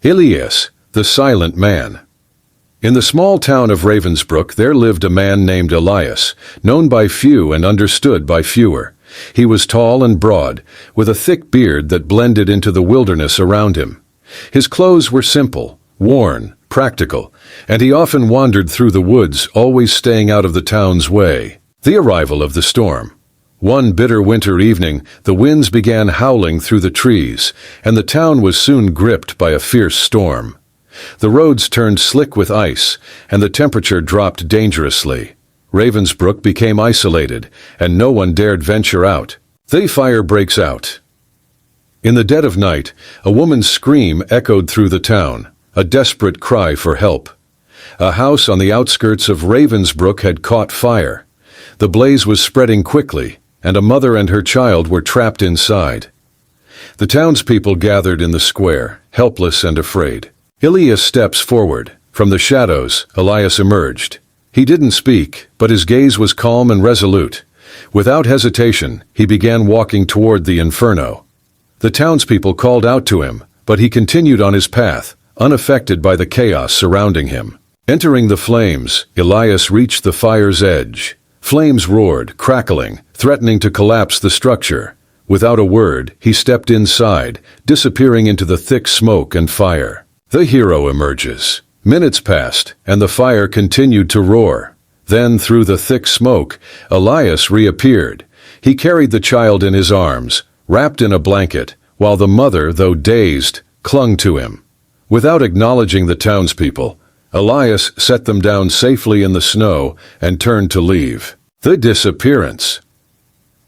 Elias, the silent man. In the small town of Ravensbrook there lived a man named Elias, known by few and understood by fewer. He was tall and broad, with a thick beard that blended into the wilderness around him. His clothes were simple, worn, practical, and he often wandered through the woods, always staying out of the town's way. The arrival of the storm. One bitter winter evening, the winds began howling through the trees, and the town was soon gripped by a fierce storm. The roads turned slick with ice, and the temperature dropped dangerously. Ravensbrook became isolated, and no one dared venture out. The fire breaks out. In the dead of night, a woman's scream echoed through the town, a desperate cry for help. A house on the outskirts of Ravensbrook had caught fire. The blaze was spreading quickly, and a mother and her child were trapped inside. The townspeople gathered in the square, helpless and afraid. Elias steps forward. From the shadows, Elias emerged. He didn't speak, but his gaze was calm and resolute. Without hesitation, he began walking toward the inferno. The townspeople called out to him, but he continued on his path, unaffected by the chaos surrounding him. Entering the flames, Elias reached the fire's edge. Flames roared, crackling, threatening to collapse the structure. Without a word, he stepped inside, disappearing into the thick smoke and fire. The hero emerges. Minutes passed, and the fire continued to roar. Then, through the thick smoke, Elias reappeared. He carried the child in his arms, wrapped in a blanket, while the mother, though dazed, clung to him. Without acknowledging the townspeople, Elias set them down safely in the snow and turned to leave. The disappearance.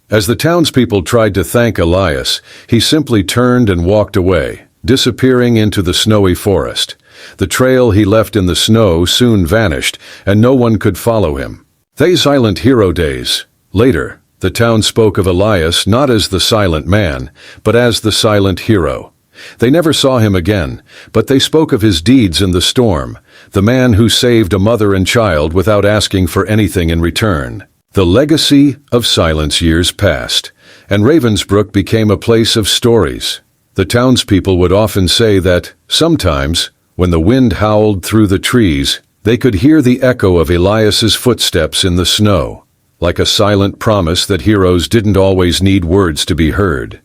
As the townspeople tried to thank Elias, he simply turned and walked away, disappearing into the snowy forest. The trail he left in the snow soon vanished, and no one could follow him. They silent hero days. Later, the town spoke of Elias not as the silent man, but as the silent hero. They never saw him again, but they spoke of his deeds in the storm, the man who saved a mother and child without asking for anything in return. The legacy of silence years passed, and Ravensbrook became a place of stories. The townspeople would often say that, sometimes, when the wind howled through the trees, they could hear the echo of Elias's footsteps in the snow, like a silent promise that heroes didn't always need words to be heard.